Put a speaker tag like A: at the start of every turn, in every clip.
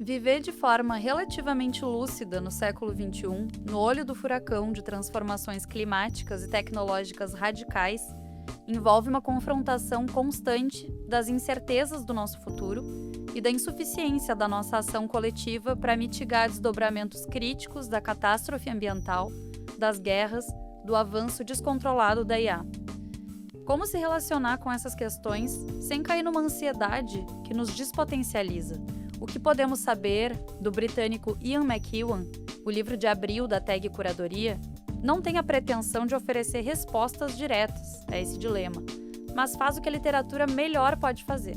A: Viver de forma relativamente lúcida no século XXI, no olho do furacão de transformações climáticas e tecnológicas radicais, envolve uma confrontação constante das incertezas do nosso futuro e da insuficiência da nossa ação coletiva para mitigar desdobramentos críticos da catástrofe ambiental, das guerras, do avanço descontrolado da IA. Como se relacionar com essas questões sem cair numa ansiedade que nos despotencializa? O que podemos saber do britânico Ian McEwan, o livro de abril da Tag Curadoria, não tem a pretensão de oferecer respostas diretas a esse dilema, mas faz o que a literatura melhor pode fazer.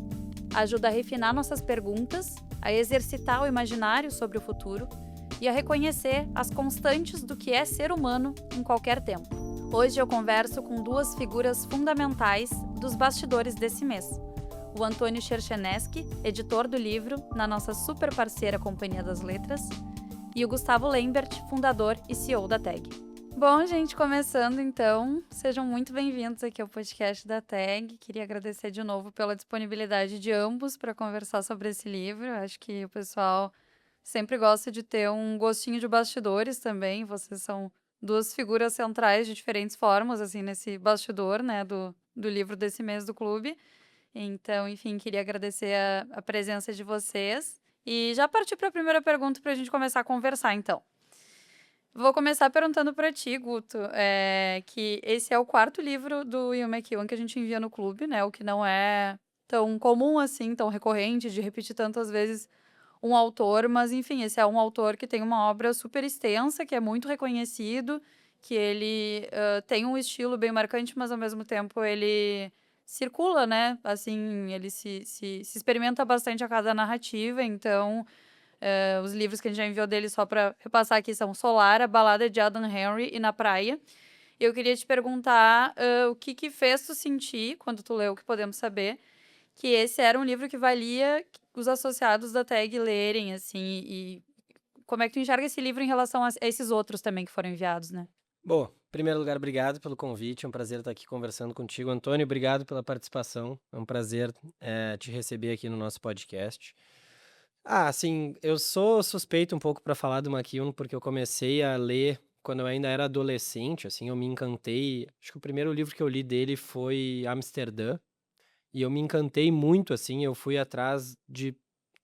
A: Ajuda a refinar nossas perguntas, a exercitar o imaginário sobre o futuro e a reconhecer as constantes do que é ser humano em qualquer tempo. Hoje eu converso com duas figuras fundamentais dos bastidores desse mês. O Antônio Cherchenesky, editor do livro, na nossa super parceira Companhia das Letras, e o Gustavo Lembert, fundador e CEO da Tag. Bom, gente, começando então, sejam muito bem-vindos aqui ao podcast da Tag. Queria agradecer de novo pela disponibilidade de ambos para conversar sobre esse livro. Acho que o pessoal sempre gosta de ter um gostinho de bastidores também. Vocês são duas figuras centrais de diferentes formas, assim, nesse bastidor, né, do livro desse mês do clube. Então, enfim, queria agradecer a presença de vocês. E já partir para a primeira pergunta para a gente começar a conversar, então. Vou começar perguntando para ti, Guto, que esse é o quarto livro do Ian McEwan que a gente envia no clube, né? O que não é tão comum assim, tão recorrente, de repetir tantas vezes um autor. Mas, enfim, esse é um autor que tem uma obra super extensa, que é muito reconhecido, que ele tem um estilo bem marcante, mas, ao mesmo tempo, ele circula, né? Assim, ele se experimenta bastante a cada narrativa. Então, os livros que a gente já enviou dele, só para repassar aqui, são Solar, A Balada de Adam Henry e Na Praia. Eu queria te perguntar o que fez tu sentir, quando tu leu O que Podemos Saber, que esse era um livro que valia os associados da Tag lerem, assim, e como é que tu enxerga esse livro em relação a esses outros também que foram enviados, né?
B: Bom, em primeiro lugar, obrigado pelo convite. É um prazer estar aqui conversando contigo. Antônio, obrigado pela participação. É um prazer te receber aqui no nosso podcast. Assim, eu sou suspeito um pouco para falar do McEwan, porque eu comecei a ler quando eu ainda era adolescente, assim, eu me encantei. Acho que o primeiro livro que eu li dele foi Amsterdã, e eu me encantei muito, assim, eu fui atrás de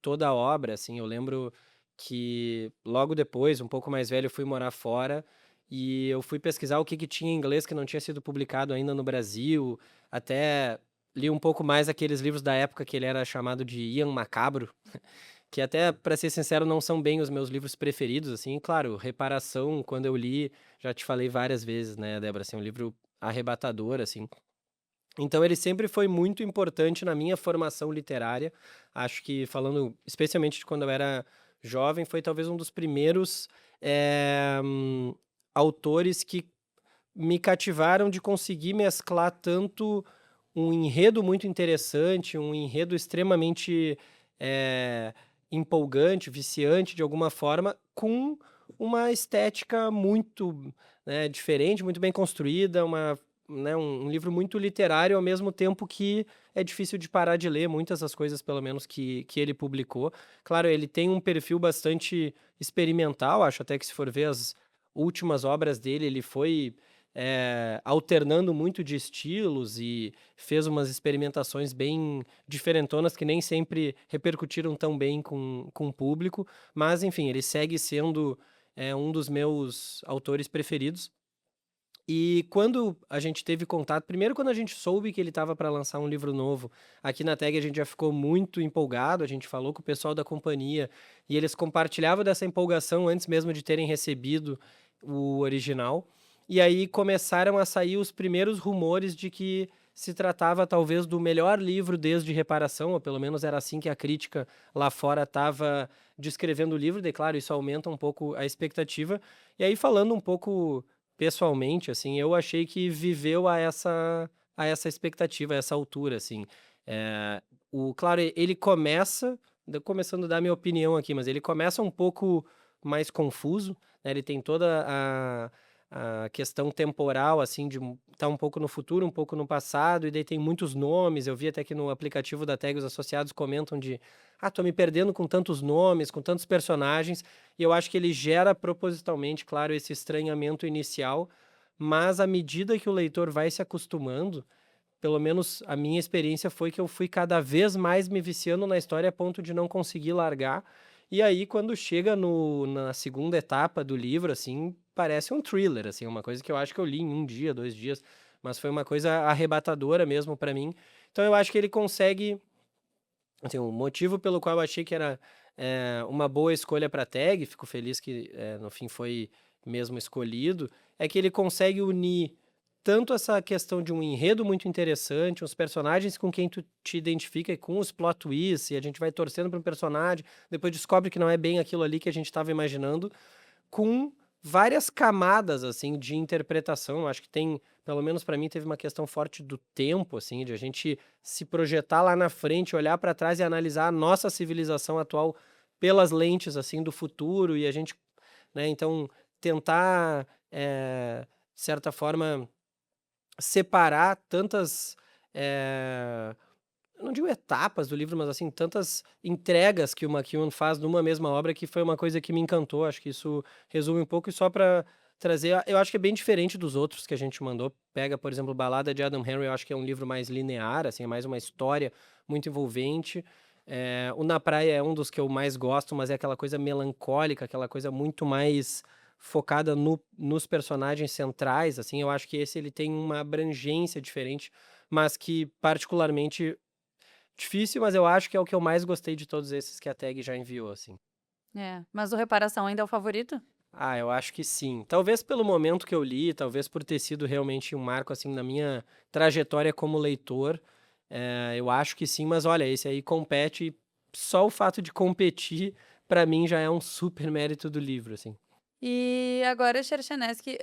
B: toda a obra, assim, eu lembro que logo depois, um pouco mais velho, eu fui morar fora e eu fui pesquisar o que tinha em inglês que não tinha sido publicado ainda no Brasil, até li um pouco mais aqueles livros da época que ele era chamado de Ian Macabro, que até, para ser sincero, não são bem os meus livros preferidos, assim, claro, Reparação, quando eu li, já te falei várias vezes, né, Débora, assim, um livro arrebatador, assim, então ele sempre foi muito importante na minha formação literária. Acho que falando especialmente de quando eu era jovem, foi talvez um dos primeiros, autores que me cativaram de conseguir mesclar tanto um enredo muito interessante, um enredo extremamente, eh, empolgante, viciante de alguma forma, com uma estética muito, né, diferente, muito bem construída, um livro muito literário, ao mesmo tempo que é difícil de parar de ler muitas das coisas, pelo menos, que ele publicou. Claro, ele tem um perfil bastante experimental, acho até que se for ver as últimas obras dele, ele foi, alternando muito de estilos e fez umas experimentações bem diferentonas que nem sempre repercutiram tão bem com o público, mas enfim, ele segue sendo, um dos meus autores preferidos. E quando a gente teve contato, primeiro quando a gente soube que ele estava para lançar um livro novo, aqui na Tag a gente já ficou muito empolgado, a gente falou com o pessoal da companhia e eles compartilhavam dessa empolgação antes mesmo de terem recebido o original. E aí começaram a sair os primeiros rumores de que se tratava talvez do melhor livro desde Reparação, ou pelo menos era assim que a crítica lá fora estava descrevendo o livro, e claro, isso aumenta um pouco a expectativa. E aí falando um pouco pessoalmente, assim, eu achei que viveu a essa expectativa, a essa altura, assim. Eh, claro, ele começando a dar minha opinião aqui, mas ele começa um pouco mais confuso, né, ele tem toda a questão temporal, assim, de estar um pouco no futuro, um pouco no passado, e daí tem muitos nomes. Eu vi até que no aplicativo da Tag os associados comentam de: "Ah, tô me perdendo com tantos nomes, com tantos personagens", e eu acho que ele gera propositalmente, claro, esse estranhamento inicial, mas à medida que o leitor vai se acostumando, pelo menos a minha experiência foi que eu fui cada vez mais me viciando na história a ponto de não conseguir largar. E aí, quando chega na segunda etapa do livro, assim, parece um thriller, assim, uma coisa que eu acho que eu li em um dia, 2 dias, mas foi uma coisa arrebatadora mesmo pra mim. Então eu acho que ele consegue, assim, o motivo pelo qual eu achei que era, uma boa escolha pra tag, fico feliz que, no fim foi mesmo escolhido, é que ele consegue unir tanto essa questão de um enredo muito interessante, os personagens com quem tu te identifica e com os plot twists, e a gente vai torcendo para um personagem, depois descobre que não é bem aquilo ali que a gente estava imaginando, com várias camadas, assim, de interpretação. Acho que tem, pelo menos pra mim, teve uma questão forte do tempo, assim, de a gente se projetar lá na frente, olhar pra trás e analisar a nossa civilização atual pelas lentes, assim, do futuro e a gente, né, então tentar, de certa forma, separar tantas, eh eu não digo etapas do livro, mas assim, tantas entregas que o McEwan faz numa mesma obra que foi uma coisa que me encantou. Acho que isso resume um pouco e só para trazer, eu acho que é bem diferente dos outros que a gente mandou. Pega, por exemplo, Balada de Adam Henry, eu acho que é um livro mais linear, assim, é mais uma história muito envolvente. O Na Praia é um dos que eu mais gosto, mas é aquela coisa melancólica, aquela coisa muito mais focada nos personagens centrais, assim. Eu acho que esse ele tem uma abrangência diferente, mas que particularmente difícil, mas eu acho que é o que eu mais gostei de todos esses que a Tag já enviou, assim.
A: É, mas o Reparação ainda é o favorito?
B: Ah, eu acho que sim. Talvez pelo momento que eu li, talvez por ter sido realmente um marco, assim, na minha trajetória como leitor, eu acho que sim, mas olha, esse aí compete, e só o fato de competir, pra mim, já é um super mérito do livro, assim.
A: E agora, Cherchenesky,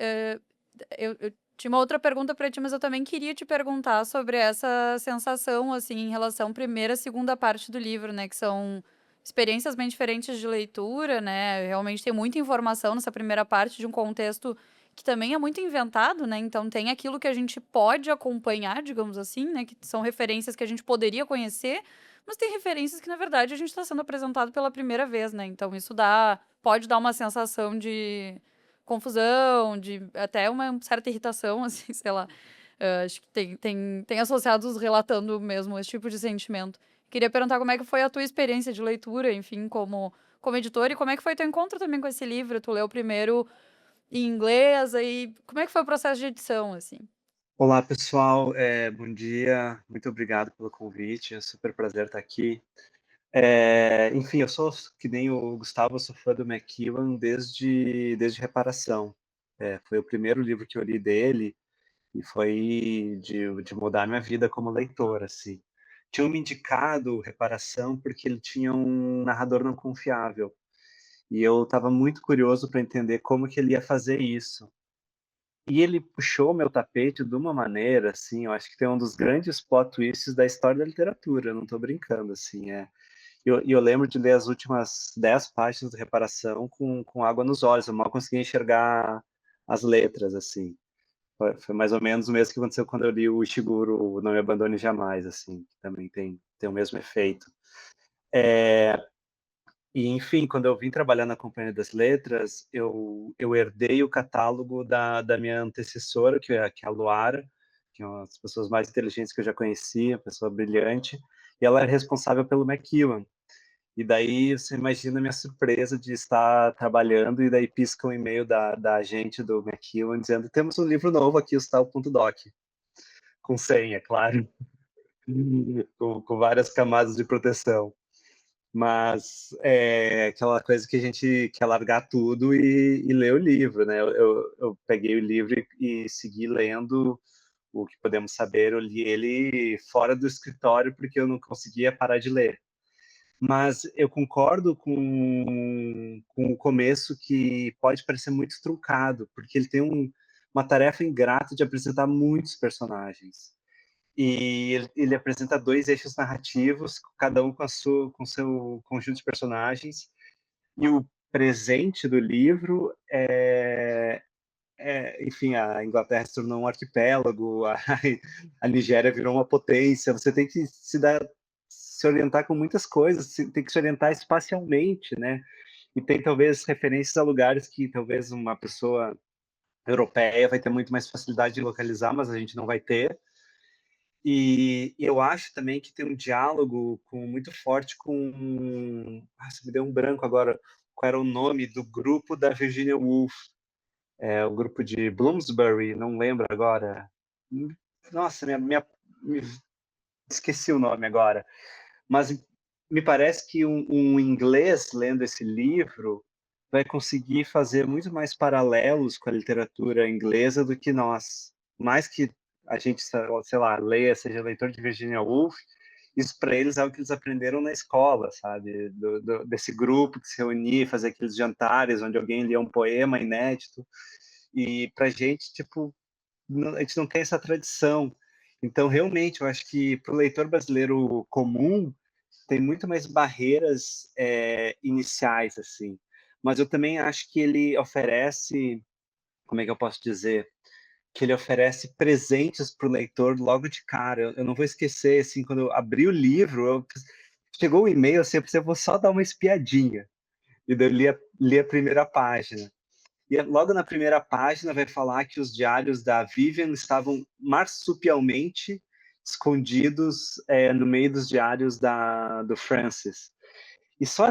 A: eu tinha uma outra pergunta para ti, mas eu também queria te perguntar sobre essa sensação, assim, em relação à primeira e segunda parte do livro, né, que são experiências bem diferentes de leitura, né, realmente tem muita informação nessa primeira parte de um contexto que também é muito inventado, né, então tem aquilo que a gente pode acompanhar, digamos assim, né, que são referências que a gente poderia conhecer, mas tem referências que, na verdade, a gente está sendo apresentado pela primeira vez, né, então isso pode dar uma sensação de confusão, de até uma certa irritação, assim, sei lá. Acho que tem associados relatando mesmo esse tipo de sentimento. Queria perguntar como é que foi a tua experiência de leitura, enfim, como editor, e como é que foi teu encontro também com esse livro? Tu leu primeiro em inglês, aí como é que foi o processo de edição, assim?
C: Olá pessoal, bom dia, muito obrigado pelo convite, é um super prazer estar aqui. Enfim, eu sou que nem o Gustavo, eu sou fã do McEwan desde Reparação. Foi o primeiro livro que eu li dele e foi de mudar minha vida como leitor, assim. Tinham me indicado Reparação porque ele tinha um narrador não confiável, e eu estava muito curioso para entender como que ele ia fazer isso. E ele puxou meu tapete de uma maneira, assim, eu acho que tem um dos grandes plot twists da história da literatura, eu não estou brincando, assim, eu lembro de ler as últimas 10 páginas de Reparação com água nos olhos, eu mal conseguia enxergar as letras, assim. Foi mais ou menos o mesmo que aconteceu quando eu li o Ishiguro, o Não Me Abandone Jamais, assim, que também tem o mesmo efeito. E, enfim, quando eu vim trabalhar na Companhia das Letras, eu herdei o catálogo da minha antecessora, que é a Luara, que é uma das pessoas mais inteligentes que eu já conheci, uma pessoa brilhante, e ela é responsável pelo McEwan. E daí você imagina a minha surpresa de estar trabalhando e daí pisca um e-mail da agente do McEwan dizendo: temos um livro novo aqui, o tal.doc, com senha, claro, com várias camadas de proteção. Mas é aquela coisa que a gente quer largar tudo e ler o livro, né? Eu peguei o livro e segui lendo o que podemos saber. Eu li ele fora do escritório porque eu não conseguia parar de ler. Mas eu concordo com o começo, que pode parecer muito truncado, porque ele tem uma tarefa ingrata de apresentar muitos personagens. E ele apresenta dois eixos narrativos, cada um com seu conjunto de personagens. E o presente do livro enfim, a Inglaterra se tornou um arquipélago, a Nigéria virou uma potência, você tem que se orientar com muitas coisas, tem que se orientar espacialmente, né? E tem talvez referências a lugares que talvez uma pessoa europeia vai ter muito mais facilidade de localizar, mas a gente não vai ter. E eu acho também que tem um diálogo muito forte com. Você me deu um branco agora. Qual era o nome do grupo da Virginia Woolf? O grupo de Bloomsbury, não lembro agora. Nossa, esqueci o nome agora. Mas me parece que um inglês lendo esse livro vai conseguir fazer muito mais paralelos com a literatura inglesa do que nós. Mais que a gente, sei lá, leia, seja leitor de Virginia Woolf, isso para eles é o que eles aprenderam na escola, sabe? Desse grupo que se reunia, fazer aqueles jantares onde alguém lia um poema inédito. E para a gente, tipo, a gente não tem essa tradição. Então, realmente, eu acho que para o leitor brasileiro comum, tem muito mais barreiras iniciais, assim. Mas eu também acho que ele oferece, como é que eu posso dizer? Que ele oferece presentes para o leitor logo de cara. Eu não vou esquecer, assim, quando eu abri o livro, chegou o e-mail, assim, eu vou só dar uma espiadinha. E daí eu li a primeira página. E logo na primeira página vai falar que os diários da Vivian estavam marsupialmente escondidos no meio dos diários do Francis. E só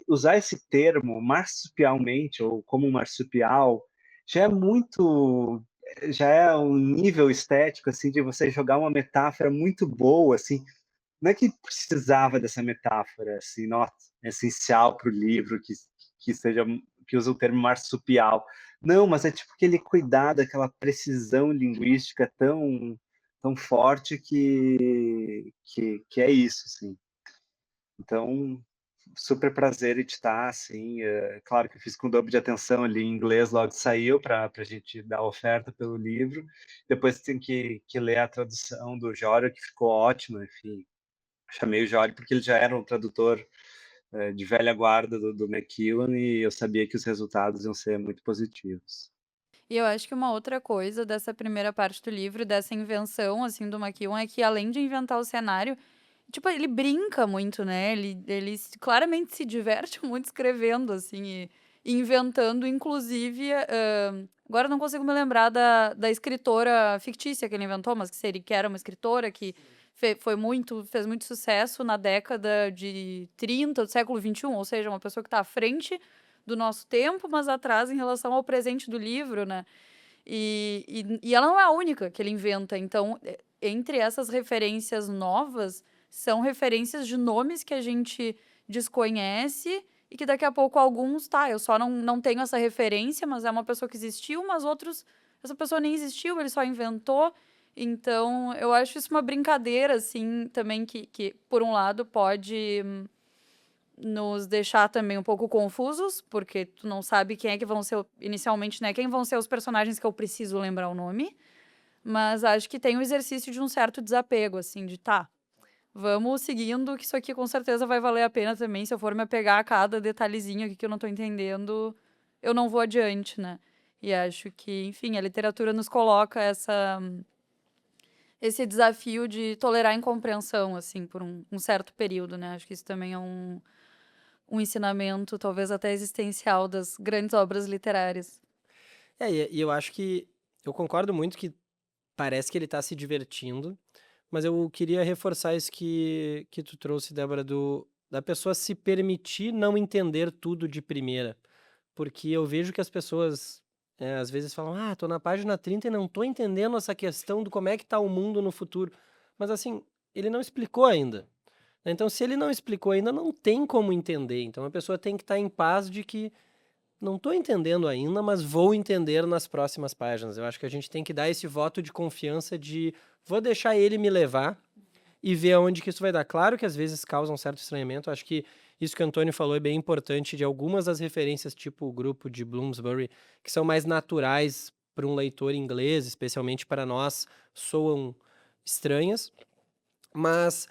C: usar esse termo, marsupialmente, ou como marsupial, já é muito, já é um nível estético, assim, de você jogar uma metáfora muito boa, assim. Não é que precisava dessa metáfora, assim, nossa, essencial para o livro, que usa o termo marsupial. Não, mas é tipo aquele cuidado, aquela precisão linguística tão forte que é isso, assim. Então, super prazer editar, assim, claro que eu fiz com dobro de atenção ali em inglês logo que saiu para a gente dar a oferta pelo livro, depois tem que ler a tradução do Jório, que ficou ótima, enfim, chamei o Jório porque ele já era um tradutor de velha guarda do McEwan e eu sabia que os resultados iam ser muito positivos.
A: E eu acho que uma outra coisa dessa primeira parte do livro, dessa invenção, assim, do McEwan, é que além de inventar o cenário, tipo, ele brinca muito, né? Claramente se diverte muito escrevendo, assim, e inventando, inclusive. Agora eu não consigo me lembrar da escritora fictícia que ele inventou, mas que era uma escritora que fez muito sucesso na década de 30 do século XXI, ou seja, uma pessoa que está à frente do nosso tempo, mas atrás em relação ao presente do livro, né? E ela não é a única que ele inventa. Então, entre essas referências novas, são referências de nomes que a gente desconhece e que daqui a pouco alguns, tá, eu só não tenho essa referência, mas é uma pessoa que existiu, mas outros, essa pessoa nem existiu, ele só inventou. Então, eu acho isso uma brincadeira, assim, também que por um lado, pode nos deixar também um pouco confusos, porque tu não sabe quem é que vão ser, inicialmente, né? Quem vão ser os personagens que eu preciso lembrar o nome. Mas acho que tem o exercício de um certo desapego, assim, de tá, vamos seguindo, que isso aqui com certeza vai valer a pena também. Se eu for me apegar a cada detalhezinho aqui que eu não tô entendendo, eu não vou adiante, né? E acho que, enfim, a literatura nos coloca esse desafio de tolerar a incompreensão, assim, por um certo período, né? Acho que isso também é um ensinamento, talvez até existencial, das grandes obras literárias.
B: E eu acho que eu concordo muito que parece que ele tá se divertindo, mas eu queria reforçar isso que tu trouxe, Débora, da pessoa se permitir não entender tudo de primeira. Porque eu vejo que as pessoas às vezes falam, tô na página 30 e não tô entendendo essa questão do como é que tá o mundo no futuro. Mas assim, ele não explicou ainda. Então, se ele não explicou ainda, não tem como entender. Então, a pessoa tem que estar em paz de que não estou entendendo ainda, mas vou entender nas próximas páginas. Eu acho que a gente tem que dar esse voto de confiança de vou deixar ele me levar e ver aonde que isso vai dar. Claro que às vezes causa um certo estranhamento. Acho que isso que o Antônio falou é bem importante, de algumas das referências, tipo o grupo de Bloomsbury, que são mais naturais para um leitor inglês, especialmente para nós, soam estranhas. Mas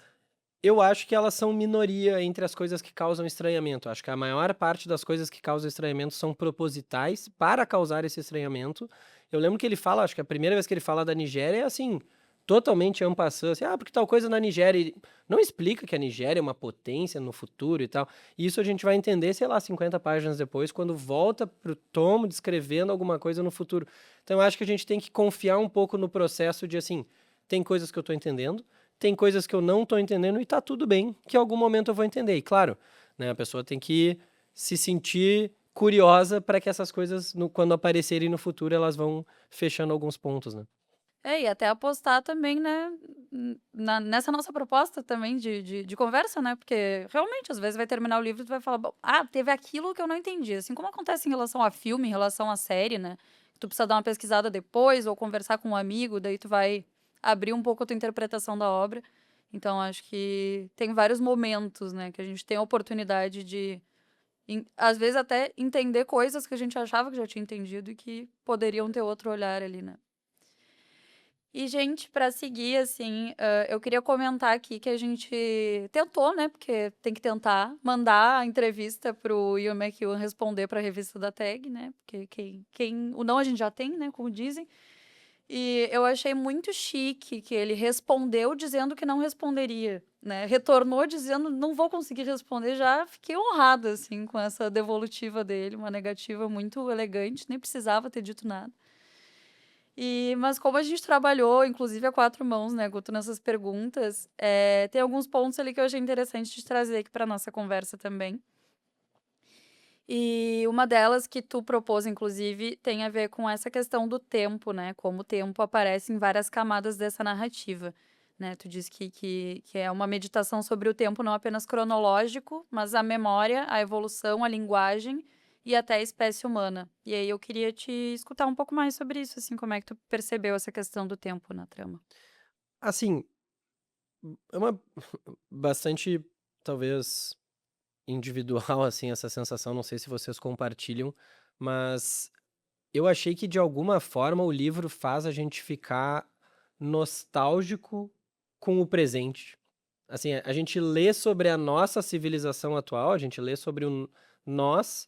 B: Eu acho que elas são minoria entre as coisas que causam estranhamento. Acho que a maior parte das coisas que causam estranhamento são propositais para causar esse estranhamento. Eu lembro que ele fala, acho que a primeira vez que ele fala da Nigéria é assim, totalmente en passant, assim, porque tal coisa na Nigéria. E não explica que a Nigéria é uma potência no futuro e tal. E isso a gente vai entender, sei lá, 50 páginas depois, quando volta pro tomo descrevendo alguma coisa no futuro. Então eu acho que a gente tem que confiar um pouco no processo de assim, tem coisas que eu tô entendendo, tem coisas que eu não tô entendendo e tá tudo bem, que em algum momento eu vou entender. E claro, né, a pessoa tem que se sentir curiosa para que essas coisas, quando aparecerem no futuro, elas vão fechando alguns pontos, né?
A: E até apostar também, né, nessa nossa proposta também de conversa, né? Porque realmente, às vezes, vai terminar o livro e tu vai falar, "Bom, teve aquilo que eu não entendi." Assim como acontece em relação a filme, em relação à série, né? Tu precisa dar uma pesquisada depois ou conversar com um amigo, daí tu vai abrir um pouco a tua interpretação da obra. Então, acho que tem vários momentos, né, que a gente tem a oportunidade de, às vezes, até entender coisas que a gente achava que já tinha entendido e que poderiam ter outro olhar ali, né? E, gente, para seguir, assim, eu queria comentar aqui que a gente tentou, né? Porque tem que tentar mandar a entrevista pro Ian McEwan responder para a revista da Tag, né? Porque o não a gente já tem, né? Como dizem. E eu achei muito chique que ele respondeu dizendo que não responderia, né? Retornou dizendo não vou conseguir responder. Já fiquei honrada, assim, com essa devolutiva dele, uma negativa muito elegante, nem precisava ter dito nada. Mas como a gente trabalhou, inclusive a quatro mãos, né, Guto, nessas perguntas, tem alguns pontos ali que eu achei interessante de trazer aqui para nossa conversa também. E uma delas que tu propôs, inclusive, tem a ver com essa questão do tempo, né? Como o tempo aparece em várias camadas dessa narrativa, né? Tu diz que é uma meditação sobre o tempo não apenas cronológico, mas a memória, a evolução, a linguagem e até a espécie humana. E aí eu queria te escutar um pouco mais sobre isso, assim, como é que tu percebeu essa questão do tempo na trama.
B: Assim, é uma bastante, talvez, individual, assim, essa sensação, não sei se vocês compartilham, mas eu achei que de alguma forma o livro faz a gente ficar nostálgico com o presente. Assim, a gente lê sobre a nossa civilização atual, a gente lê sobre o nós,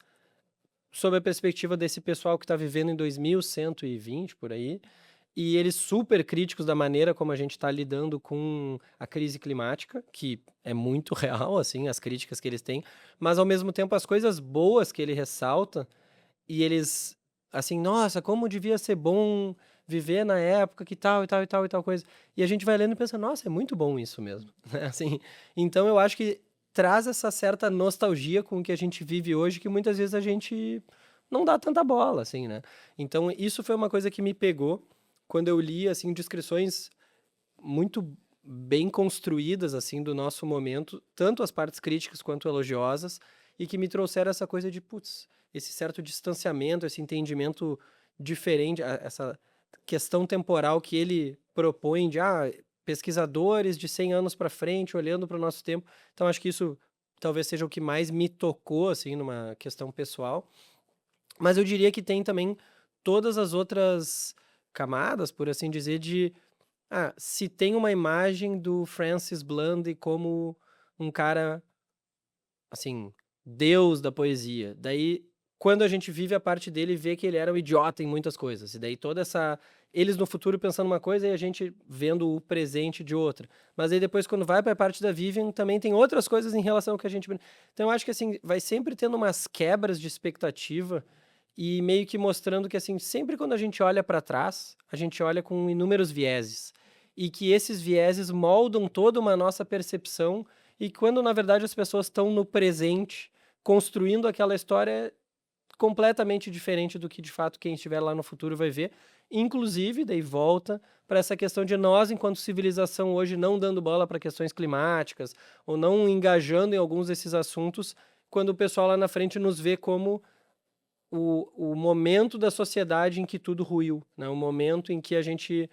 B: sob a perspectiva desse pessoal que está vivendo em 2120, por aí, e eles super críticos da maneira como a gente está lidando com a crise climática, que é muito real, assim, as críticas que eles têm, mas ao mesmo tempo as coisas boas que ele ressalta, e eles, assim, nossa, como devia ser bom viver na época que tal e tal e tal e tal coisa. E a gente vai lendo e pensa, nossa, é muito bom isso mesmo, né? Assim, então eu acho que traz essa certa nostalgia com o que a gente vive hoje, que muitas vezes a gente não dá tanta bola, assim, né? Então isso foi uma coisa que me pegou quando eu li, assim, descrições muito bem construídas, assim, do nosso momento, tanto as partes críticas quanto elogiosas, e que me trouxeram essa coisa de, putz, esse certo distanciamento, esse entendimento diferente, essa questão temporal que ele propõe de, pesquisadores de 100 anos para frente, olhando para o nosso tempo. Então, acho que isso talvez seja o que mais me tocou, assim, numa questão pessoal. Mas eu diria que tem também todas as outras camadas, por assim dizer, de se tem uma imagem do Francis Bland como um cara, assim, deus da poesia. Daí, quando a gente vive a parte dele, vê que ele era um idiota em muitas coisas. E daí toda essa... Eles no futuro pensando uma coisa e a gente vendo o presente de outra. Mas aí depois, quando vai para a parte da Vivian, também tem outras coisas em relação ao que a gente... Então, eu acho que, assim, vai sempre tendo umas quebras de expectativa e meio que mostrando que, assim, sempre quando a gente olha para trás, a gente olha com inúmeros vieses. E que esses vieses moldam toda uma nossa percepção e quando, na verdade, as pessoas estão no presente, construindo aquela história completamente diferente do que, de fato, quem estiver lá no futuro vai ver. Inclusive, daí volta para essa questão de nós, enquanto civilização, hoje não dando bola para questões climáticas ou não engajando em alguns desses assuntos, quando o pessoal lá na frente nos vê como o momento da sociedade em que tudo ruiu, né? O momento em que a gente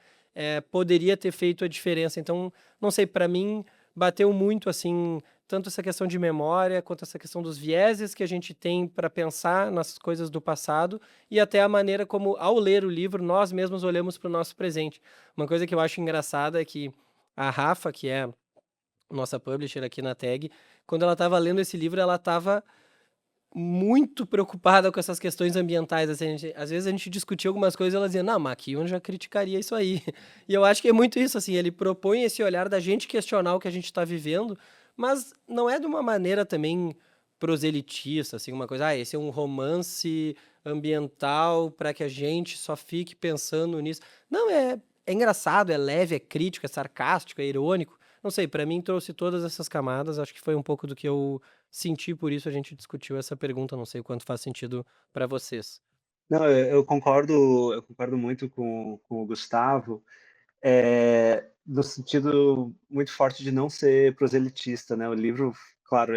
B: poderia ter feito a diferença. Então, não sei, para mim bateu muito, assim, tanto essa questão de memória, quanto essa questão dos vieses que a gente tem para pensar nas coisas do passado e até a maneira como, ao ler o livro, nós mesmos olhamos para o nosso presente. Uma coisa que eu acho engraçada é que a Rafa, que é nossa publisher aqui na Tag, quando ela estava lendo esse livro, ela estava muito preocupada com essas questões ambientais, assim, às vezes a gente discutia algumas coisas e ela dizia, não, mas aqui eu já criticaria isso aí. E eu acho que é muito isso, assim, ele propõe esse olhar da gente questionar o que a gente está vivendo, mas não é de uma maneira também proselitista, assim, uma coisa, esse é um romance ambiental para que a gente só fique pensando nisso. Não, é engraçado, é leve, é crítico, é sarcástico, é irônico. Não sei, para mim trouxe todas essas camadas, acho que foi um pouco do que eu senti, por isso a gente discutiu essa pergunta, não sei o quanto faz sentido para vocês.
C: Não, eu concordo muito com o Gustavo, no sentido muito forte de não ser proselitista, né? O livro, claro,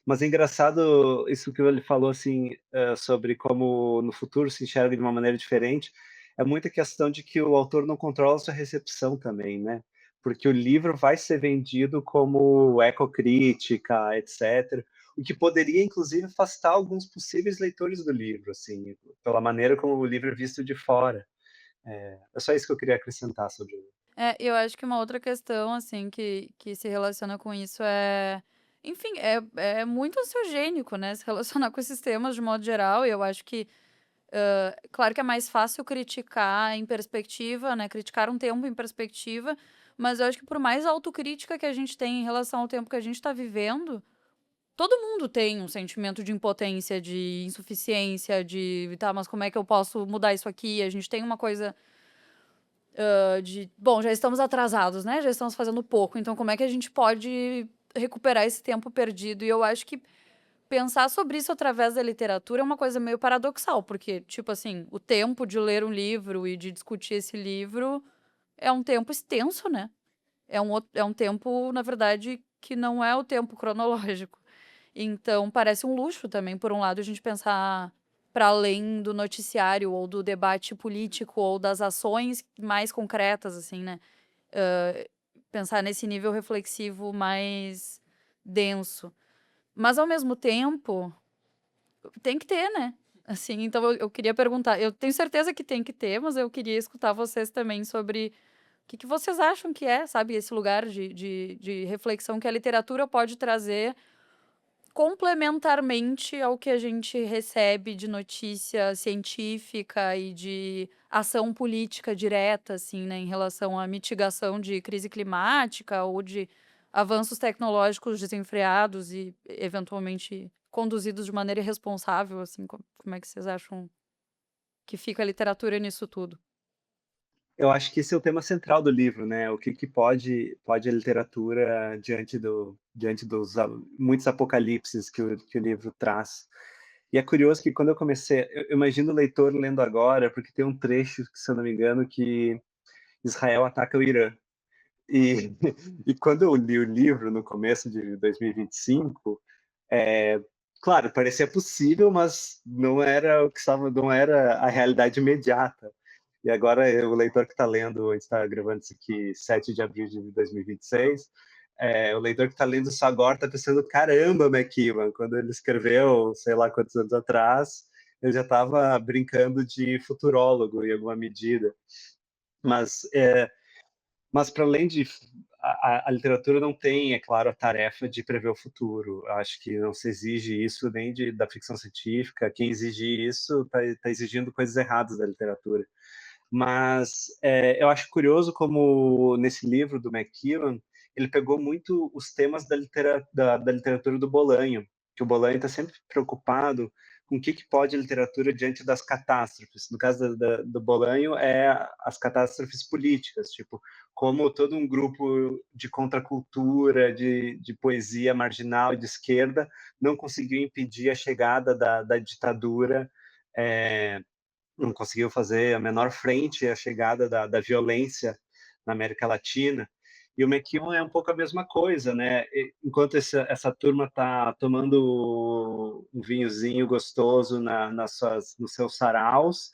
C: mas é engraçado isso que ele falou assim, sobre como no futuro se enxerga de uma maneira diferente. É muita questão de que o autor não controla a sua recepção também, né? Porque o livro vai ser vendido como ecocrítica, etc. O que poderia, inclusive, afastar alguns possíveis leitores do livro, assim, pela maneira como o livro é visto de fora. É só isso que eu queria acrescentar sobre ele.
A: Eu acho que uma outra questão, assim, que se relaciona com isso enfim, é muito ansiogênico, né, se relacionar com esses temas de modo geral, e eu acho que, claro que é mais fácil criticar em perspectiva, né, criticar um tempo em perspectiva, mas eu acho que por mais autocrítica que a gente tem em relação ao tempo que a gente tá vivendo, todo mundo tem um sentimento de impotência, de insuficiência, de: "Tá, mas como é que eu posso mudar isso aqui?". A gente tem uma coisa bom, já estamos atrasados, né, já estamos fazendo pouco, então como é que a gente pode recuperar esse tempo perdido? E eu acho que pensar sobre isso através da literatura é uma coisa meio paradoxal, porque, tipo assim, o tempo de ler um livro e de discutir esse livro é um tempo extenso, né? É um tempo, na verdade, que não é o tempo cronológico. Então, parece um luxo também, por um lado, a gente pensar para além do noticiário ou do debate político ou das ações mais concretas, assim, né? Pensar nesse nível reflexivo mais denso. Mas, ao mesmo tempo, tem que ter, né? Assim, então eu queria perguntar, eu tenho certeza que tem que ter, mas eu queria escutar vocês também sobre o que vocês acham que é, sabe, esse lugar de reflexão que a literatura pode trazer complementarmente ao que a gente recebe de notícia científica e de ação política direta, assim, né, em relação à mitigação de crise climática ou de avanços tecnológicos desenfreados e eventualmente conduzidos de maneira irresponsável, assim, como é que vocês acham que fica a literatura nisso tudo?
C: Eu acho que esse é o tema central do livro, né? O que que pode a literatura diante dos muitos apocalipses que o livro traz. E é curioso que quando eu comecei, eu imagino o leitor lendo agora, porque tem um trecho, que, se eu não me engano, que Israel ataca o Irã. E, e quando eu li o livro no começo de 2025, é, claro, parecia possível, mas não era a realidade imediata. E agora o leitor que está lendo, a gente está gravando isso aqui 7 de abril de 2026, o leitor que está lendo isso agora está pensando, caramba, McKeown, quando ele escreveu, sei lá quantos anos atrás, ele já estava brincando de futurólogo em alguma medida. Mas para além de a literatura não tem, é claro, a tarefa de prever o futuro. Acho que não se exige isso nem da ficção científica. Quem exige isso está exigindo coisas erradas da literatura. Mas eu acho curioso como nesse livro do McKeown ele pegou muito os temas da literatura do Bolanho, que o Bolanho está sempre preocupado com o que pode a literatura diante das catástrofes. No caso do Bolanho, as catástrofes políticas, tipo, como todo um grupo de contracultura, de poesia marginal e de esquerda não conseguiu impedir a chegada da ditadura, é, não conseguiu fazer a menor frente à chegada da violência na América Latina. E o McKeown é um pouco a mesma coisa, né? Enquanto essa turma está tomando um vinhozinho gostoso nos seus saraus,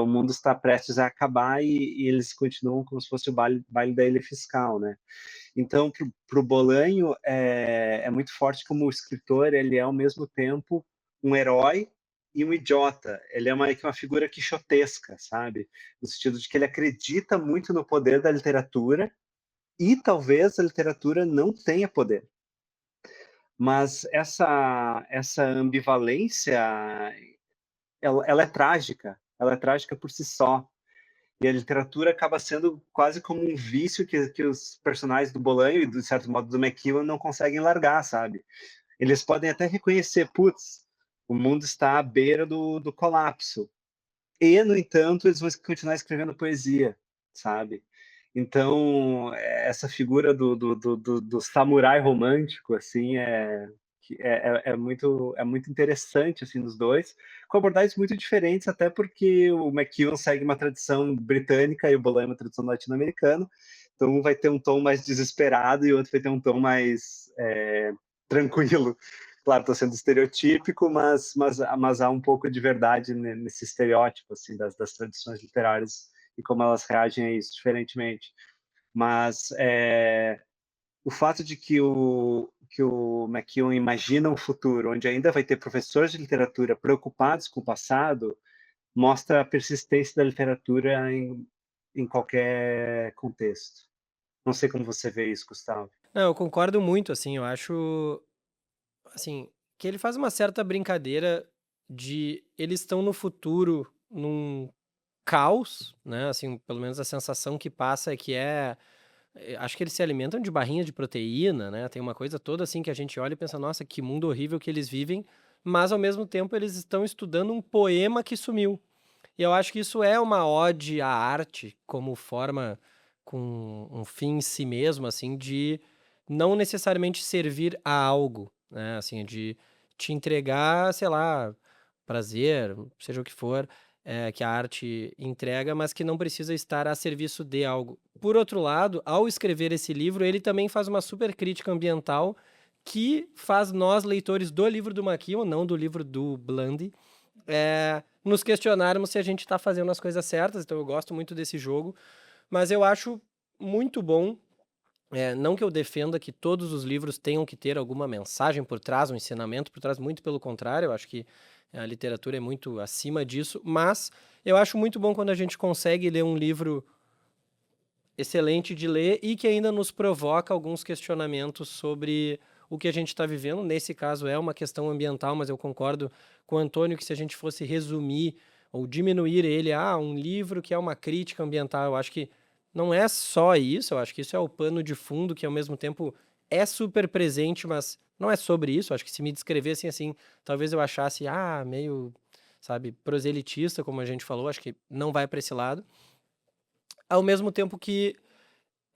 C: o mundo está prestes a acabar e eles continuam como se fosse o baile da ilha fiscal, né? Então, para o Bolanho, é muito forte como o escritor, ele é ao mesmo tempo um herói e um idiota. Ele é que uma figura quixotesca, sabe? No sentido de que ele acredita muito no poder da literatura e talvez a literatura não tenha poder. Mas essa ambivalência, ela é trágica por si só. E a literatura acaba sendo quase como um vício que os personagens do Bolanho e, de certo modo, do McEwan não conseguem largar, sabe? Eles podem até reconhecer, putz, o mundo está à beira do colapso. E, no entanto, eles vão continuar escrevendo poesia, sabe? Então, essa figura do samurai romântico, assim, é muito interessante, assim, nos dois, com abordagens muito diferentes, até porque o McEwan segue uma tradição britânica e o Bolan é uma tradição latino-americana, então um vai ter um tom mais desesperado e o outro vai ter um tom mais tranquilo. Claro, estou sendo estereotípico, mas há um pouco de verdade nesse estereótipo, assim, das tradições literárias e como elas reagem a isso, diferentemente. Mas o fato de que o McEwan imagina um futuro onde ainda vai ter professores de literatura preocupados com o passado mostra a persistência da literatura em qualquer contexto. Não sei como você vê isso, Gustavo.
B: Não, eu concordo muito, assim, eu acho, assim, que ele faz uma certa brincadeira de eles estão no futuro num caos, né, assim, pelo menos a sensação que passa é que acho que eles se alimentam de barrinha de proteína, né, tem uma coisa toda assim que a gente olha e pensa: "Nossa, que mundo horrível que eles vivem", mas ao mesmo tempo eles estão estudando um poema que sumiu. E eu acho que isso é uma ode à arte como forma com um fim em si mesmo, assim, de não necessariamente servir a algo, né, assim, de te entregar, sei lá, prazer, seja o que for, que a arte entrega, mas que não precisa estar a serviço de algo. Por outro lado, ao escrever esse livro, ele também faz uma super crítica ambiental que faz nós, leitores do livro do McEwan, não do livro do Blandy, nos questionarmos se a gente está fazendo as coisas certas. Então eu gosto muito desse jogo, mas eu acho muito bom. Não que eu defenda que todos os livros tenham que ter alguma mensagem por trás, um ensinamento por trás, muito pelo contrário, eu acho que a literatura é muito acima disso, mas eu acho muito bom quando a gente consegue ler um livro excelente de ler e que ainda nos provoca alguns questionamentos sobre o que a gente está vivendo. Nesse caso é uma questão ambiental, mas eu concordo com o Antônio que se a gente fosse resumir ou diminuir ele a um livro que é uma crítica ambiental, eu acho que não é só isso, eu acho que isso é o pano de fundo que ao mesmo tempo é super presente, mas não é sobre isso. Eu acho que se me descrevessem assim, talvez eu achasse, meio, sabe, proselitista, como a gente falou, acho que não vai para esse lado. Ao mesmo tempo que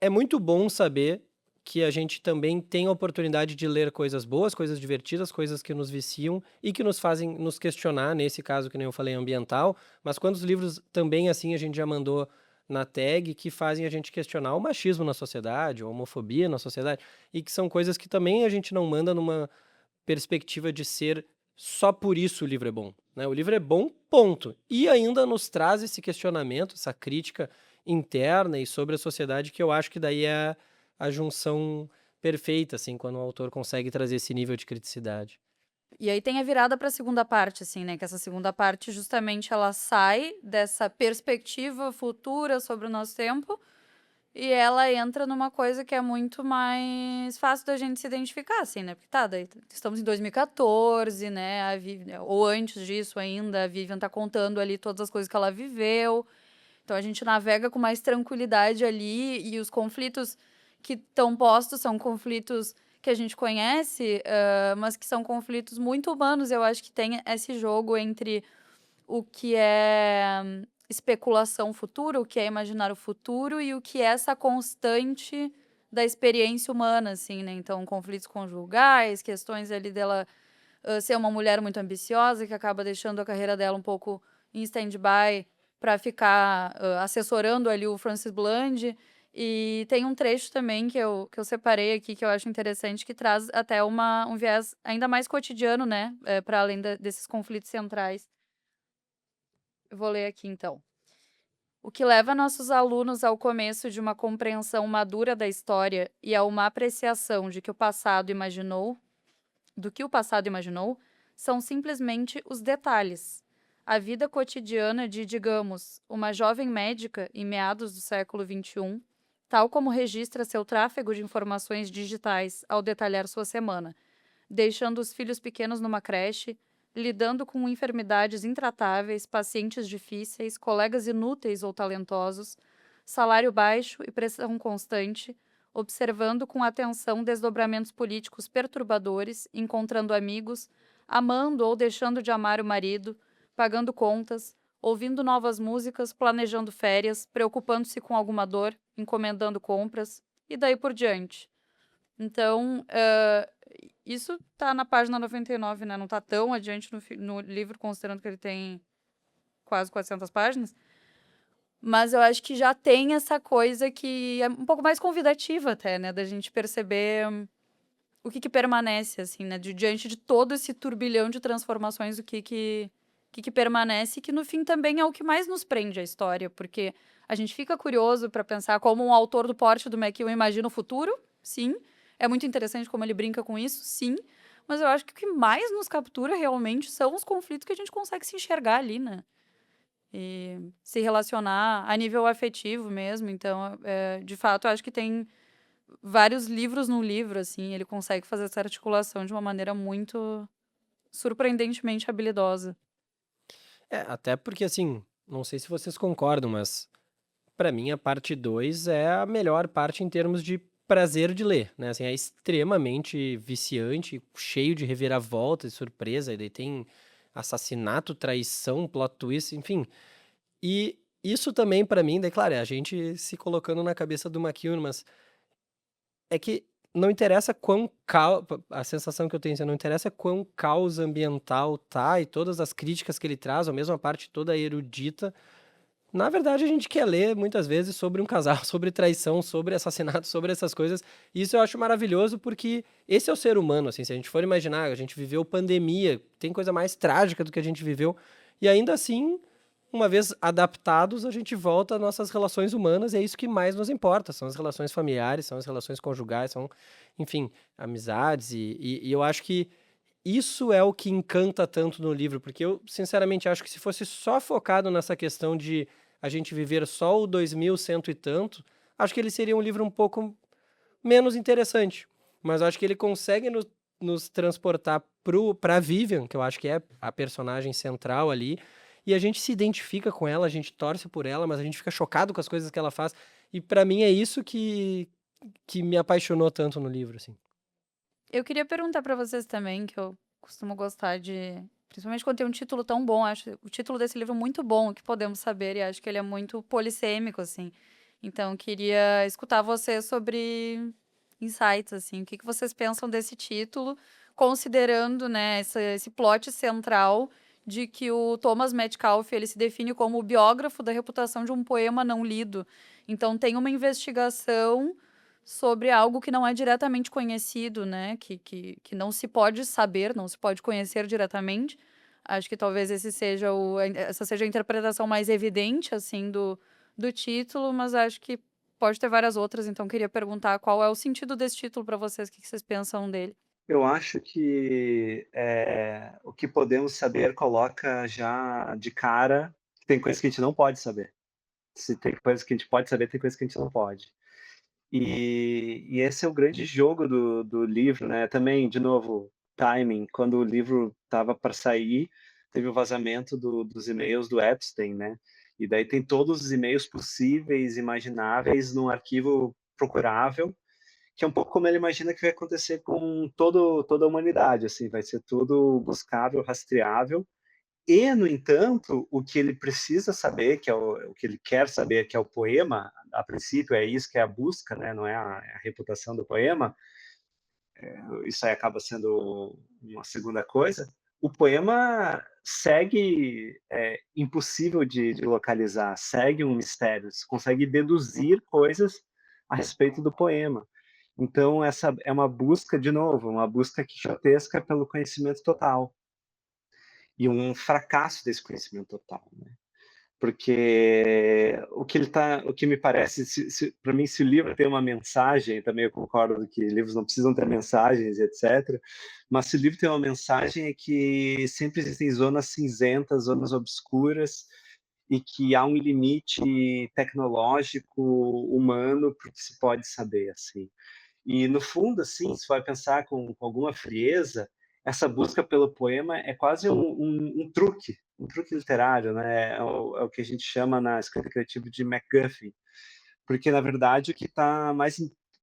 B: é muito bom saber que a gente também tem a oportunidade de ler coisas boas, coisas divertidas, coisas que nos viciam e que nos fazem nos questionar, nesse caso que nem eu falei, ambiental, mas quantos livros também assim a gente já mandou na tag que fazem a gente questionar o machismo na sociedade, a homofobia na sociedade, e que são coisas que também a gente não manda numa perspectiva de ser só por isso o livro é bom, né? O livro é bom, ponto. E ainda nos traz esse questionamento, essa crítica interna e sobre a sociedade, que eu acho que daí é a junção perfeita, assim, quando o autor consegue trazer esse nível de criticidade.
A: E aí tem a virada para a segunda parte, assim, né? Que essa segunda parte, justamente, ela sai dessa perspectiva futura sobre o nosso tempo e ela entra numa coisa que é muito mais fácil da gente se identificar, assim, né? Porque tá, daí estamos em 2014, né? Ou antes disso ainda, a Vivian tá contando ali todas as coisas que ela viveu. Então a gente navega com mais tranquilidade ali e os conflitos que estão postos são conflitos que a gente conhece, mas que são conflitos muito humanos. Eu acho que tem esse jogo entre o que é especulação futura, o que é imaginar o futuro e o que é essa constante da experiência humana, assim, né? Então, conflitos conjugais, questões ali dela ser uma mulher muito ambiciosa que acaba deixando a carreira dela um pouco em stand-by para ficar assessorando ali o Francis Bland. E tem um trecho também que eu separei aqui que eu acho interessante, que traz até um viés ainda mais cotidiano, né? Para além desses conflitos centrais. Eu vou ler aqui então. O que leva nossos alunos ao começo de uma compreensão madura da história e a uma apreciação do que o passado imaginou, são simplesmente os detalhes. A vida cotidiana de, digamos, uma jovem médica em meados do século XXI, tal como registra seu tráfego de informações digitais ao detalhar sua semana, deixando os filhos pequenos numa creche, lidando com enfermidades intratáveis, pacientes difíceis, colegas inúteis ou talentosos, salário baixo e pressão constante, observando com atenção desdobramentos políticos perturbadores, encontrando amigos, amando ou deixando de amar o marido, pagando contas, ouvindo novas músicas, planejando férias, preocupando-se com alguma dor, encomendando compras e daí por diante. Então, isso tá na página 99, né? Não tá tão adiante no livro, considerando que ele tem quase 400 páginas. Mas eu acho que já tem essa coisa que é um pouco mais convidativa até, né? Da gente perceber o que permanece, assim, né? Diante de todo esse turbilhão de transformações, o que permanece, que no fim também é o que mais nos prende a história, porque a gente fica curioso para pensar como um autor do porte do McEwan imagina o futuro, sim. É muito interessante como ele brinca com isso, sim. Mas eu acho que o que mais nos captura realmente são os conflitos que a gente consegue se enxergar ali, né? E se relacionar a nível afetivo mesmo. Então, de fato, eu acho que tem vários livros no livro, assim. Ele consegue fazer essa articulação de uma maneira muito surpreendentemente habilidosa.
B: Até porque, assim, não sei se vocês concordam, mas pra mim a parte 2 é a melhor parte em termos de prazer de ler, né? Assim, é extremamente viciante, cheio de reviravolta e surpresa, e daí tem assassinato, traição, plot twist, enfim. E isso também pra mim, daí claro, é a gente se colocando na cabeça do McEwan, mas é que não interessa quão a sensação que eu tenho, assim, não interessa quão caos ambiental tá e todas as críticas que ele traz, ou mesmo a parte toda erudita. Na verdade, a gente quer ler muitas vezes sobre um casal, sobre traição, sobre assassinato, sobre essas coisas. E isso eu acho maravilhoso porque esse é o ser humano, assim, se a gente for imaginar, a gente viveu pandemia, tem coisa mais trágica do que a gente viveu, e ainda assim, uma vez adaptados, a gente volta às nossas relações humanas, e é isso que mais nos importa, são as relações familiares, são as relações conjugais, são, enfim, amizades, e eu acho que isso é o que encanta tanto no livro, porque eu, sinceramente, acho que se fosse só focado nessa questão de a gente viver só o 2100 e tanto, acho que ele seria um livro um pouco menos interessante. Mas eu acho que ele consegue nos transportar pra Vivian, que eu acho que é a personagem central ali, e a gente se identifica com ela, a gente torce por ela, mas a gente fica chocado com as coisas que ela faz. E pra mim é isso que me apaixonou tanto no livro, assim.
A: Eu queria perguntar pra vocês também, que eu costumo gostar de. Principalmente quando tem um título tão bom, acho o título desse livro muito bom, O que Podemos Saber, e acho que ele é muito polissêmico, assim. Então, queria escutar vocês sobre insights, assim. O que vocês pensam desse título, considerando, né, esse plot central de que o Thomas Metcalfe, ele se define como o biógrafo da reputação de um poema não lido. Então, tem uma investigação sobre algo que não é diretamente conhecido, né? Que não se pode saber, não se pode conhecer diretamente. Acho que talvez essa seja a interpretação mais evidente, assim, do título, mas acho que pode ter várias outras, então queria perguntar qual é o sentido desse título para vocês, o que vocês pensam dele?
C: Eu acho que, o que podemos saber coloca já de cara que tem coisas que a gente não pode saber. Se tem coisas que a gente pode saber, tem coisas que a gente não pode. E esse é o grande jogo do livro, né, também, de novo, timing, quando o livro estava para sair, teve o vazamento dos e-mails do Epstein, né, e daí tem todos os e-mails possíveis, imagináveis, num arquivo procurável, que é um pouco como ele imagina que vai acontecer com toda a humanidade, assim, vai ser tudo buscável, rastreável, e, no entanto, o que ele precisa saber, que é o que ele quer saber, que é o poema, a princípio é isso que é a busca, né? Não é a reputação do poema, isso aí acaba sendo uma segunda coisa. O poema segue impossível de localizar, segue um mistério, você consegue deduzir coisas a respeito do poema. Então, essa é uma busca, de novo, uma busca quixotesca pelo conhecimento total. E um fracasso desse conhecimento total, né? Porque o que me parece, para mim, se o livro tem uma mensagem, também eu concordo que livros não precisam ter mensagens, etc. Mas se o livro tem uma mensagem é que sempre existem zonas cinzentas, zonas obscuras, e que há um limite tecnológico, humano, para o que se pode saber, assim. E no fundo, assim, se vai pensar com alguma frieza, essa busca pelo poema é quase um truque literário, né? É o que a gente chama na escrita criativa de MacGuffin, porque na verdade o que está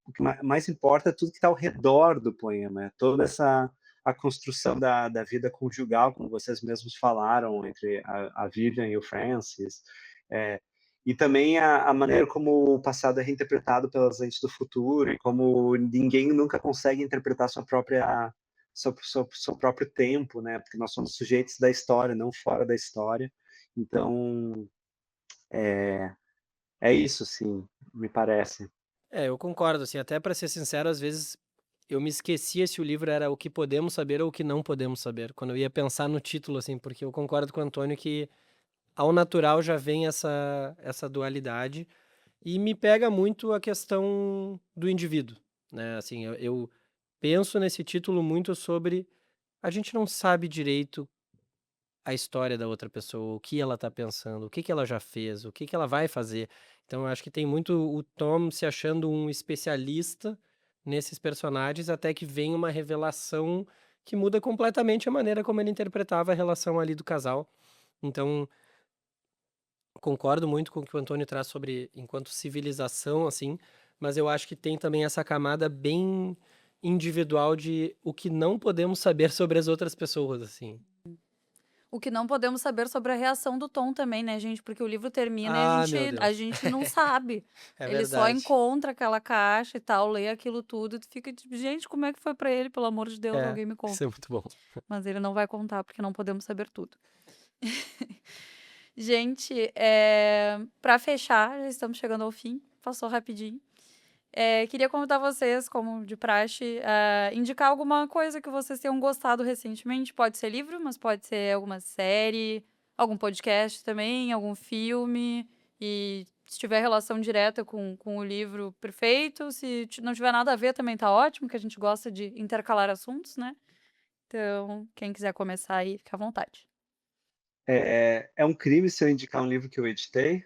C: o que mais importa é tudo que está ao redor do poema, é toda essa a construção da vida conjugal, como vocês mesmos falaram, entre a Vivian e o Francis, é, e também a maneira como o passado é reinterpretado pelas lentes do futuro, e como ninguém nunca consegue interpretar seu próprio tempo, né? Porque nós somos sujeitos da história, não fora da história. Então, é isso, sim, me parece.
B: Eu concordo, assim, até para ser sincero, às vezes eu me esquecia se o livro era o que podemos saber ou o que não podemos saber, quando eu ia pensar no título, assim, porque eu concordo com o Antônio que ao natural já vem essa dualidade e me pega muito a questão do indivíduo, né? Assim, eu penso nesse título muito sobre a gente não sabe direito a história da outra pessoa, o que ela tá pensando, o que que ela já fez, o que que ela vai fazer. Então eu acho que tem muito o Tom se achando um especialista nesses personagens, até que vem uma revelação que muda completamente a maneira como ele interpretava a relação ali do casal. Então, concordo muito com o que o Antônio traz sobre enquanto civilização, assim, mas eu acho que tem também essa camada bem individual de o que não podemos saber sobre as outras pessoas, assim.
A: O que não podemos saber sobre a reação do Tom também, né, gente? Porque o livro termina e a
B: Ah, meu
A: gente, a
B: Deus.
A: gente não sabe.
B: É
A: Ele só
B: verdade.
A: encontra aquela caixa e tal, lê aquilo tudo e tu fica tipo, gente, como é que foi pra ele? Pelo amor de Deus,
B: É,
A: alguém me
B: isso
A: conta.
B: é muito bom.
A: Mas ele não vai contar porque não podemos saber tudo. Gente, para fechar, já estamos chegando ao fim, passou rapidinho. Queria convidar vocês, como de praxe, a indicar alguma coisa que vocês tenham gostado recentemente. Pode ser livro, mas pode ser alguma série, algum podcast também, algum filme. E se tiver relação direta com o livro, perfeito. Se não tiver nada a ver, também tá ótimo, que a gente gosta de intercalar assuntos, né? Então, quem quiser começar aí, fica à vontade.
C: É um crime se eu indicar um livro que eu editei?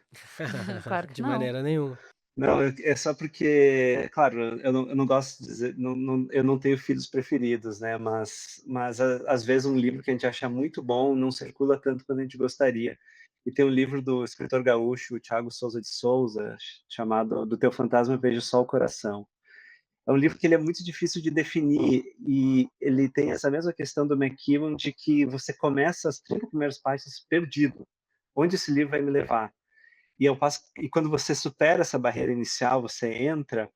A: Claro que
B: De
A: não.
B: maneira nenhuma.
C: Não, é só porque, claro, eu não gosto de dizer, eu não tenho filhos preferidos, né? Mas às vezes um livro que a gente acha muito bom não circula tanto quanto a gente gostaria. E tem um livro do escritor gaúcho Thiago Souza de Souza chamado Do Teu Fantasma Vejo Só o Coração. É um livro que ele é muito difícil de definir e ele tem essa mesma questão do McEwan de que você começa as 30 primeiras páginas perdido. Onde esse livro vai me levar? E quando você supera essa barreira inicial, você entra,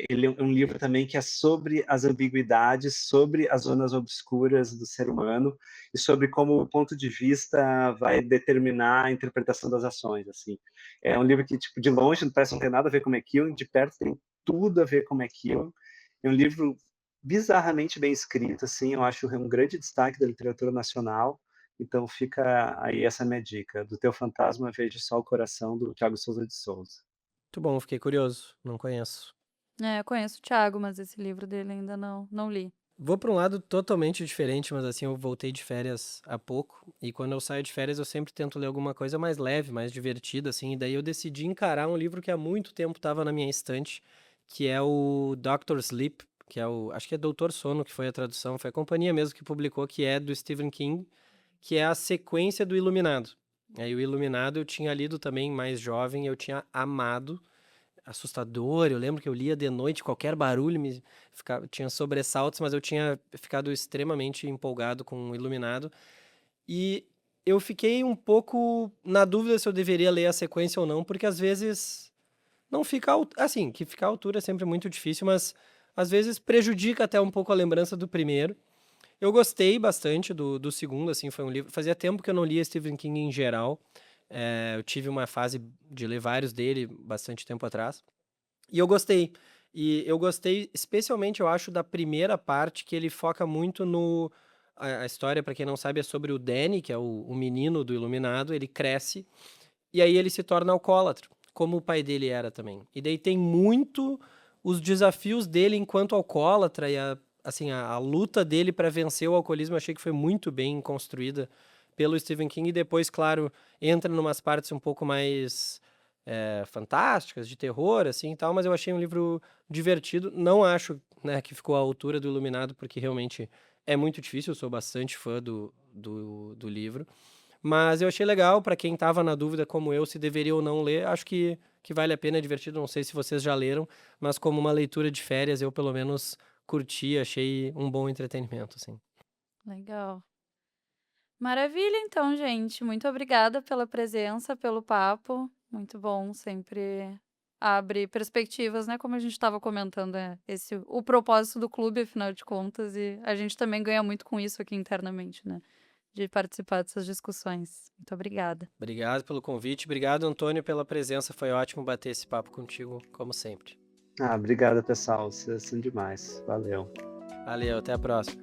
C: ele é um livro também que é sobre as ambiguidades, sobre as zonas obscuras do ser humano e sobre como o ponto de vista vai determinar a interpretação das ações, assim. É um livro que, tipo, de longe não parece não ter nada a ver com aquilo, de perto tem tudo a ver com aquilo. É um livro bizarramente bem escrito, assim, eu acho um grande destaque da literatura nacional. Então fica aí essa minha dica, do Teu Fantasma Vejo Só o Coração, do Thiago Souza de Souza.
B: Muito bom, fiquei curioso, não conheço.
A: Eu conheço o Thiago, mas esse livro dele ainda não li.
B: Vou para um lado totalmente diferente, mas assim, eu voltei de férias há pouco, e quando eu saio de férias eu sempre tento ler alguma coisa mais leve, mais divertida, assim, e daí eu decidi encarar um livro que há muito tempo estava na minha estante, que é o Doctor Sleep, que é acho que é Doutor Sono, que foi a tradução, foi a companhia mesmo que publicou, que é do Stephen King, que é a sequência do Iluminado. Aí o Iluminado eu tinha lido também mais jovem, eu tinha amado, assustador. Eu lembro que eu lia de noite, qualquer barulho tinha sobressaltos, mas eu tinha ficado extremamente empolgado com o Iluminado. E eu fiquei um pouco na dúvida se eu deveria ler a sequência ou não, porque às vezes não fica assim, que ficar à altura é sempre muito difícil, mas às vezes prejudica até um pouco a lembrança do primeiro. Eu gostei bastante do segundo, assim, foi um livro. Fazia tempo que eu não lia Stephen King em geral. Eu tive uma fase de ler vários dele bastante tempo atrás. E eu gostei. E eu gostei, especialmente, eu acho, da primeira parte, que ele foca muito no. A história, para quem não sabe, é sobre o Danny, que é o menino do Iluminado. Ele cresce e aí ele se torna alcoólatra, como o pai dele era também. E daí tem muito os desafios dele enquanto alcoólatra e assim, a luta dele para vencer o alcoolismo. Eu achei que foi muito bem construída pelo Stephen King e depois, claro, entra em umas partes um pouco mais fantásticas, de terror, assim, e tal, mas eu achei um livro divertido. Não acho, né, que ficou à altura do Iluminado, porque realmente é muito difícil, eu sou bastante fã do livro. Mas eu achei legal, para quem tava na dúvida como eu, se deveria ou não ler, acho que vale a pena, é divertido, não sei se vocês já leram, mas como uma leitura de férias, eu pelo menos curti, achei um bom entretenimento, assim.
A: Legal. Maravilha, então, gente. Muito obrigada pela presença, pelo papo. Muito bom, sempre abre perspectivas, né? Como a gente estava comentando, o propósito do clube, afinal de contas, e a gente também ganha muito com isso aqui internamente, né? De participar dessas discussões. Muito obrigada.
B: Obrigado pelo convite, obrigado, Antônio, pela presença, foi ótimo bater esse papo contigo, como sempre.
C: Obrigado, pessoal. Vocês são demais. Valeu.
B: Valeu, até a próxima.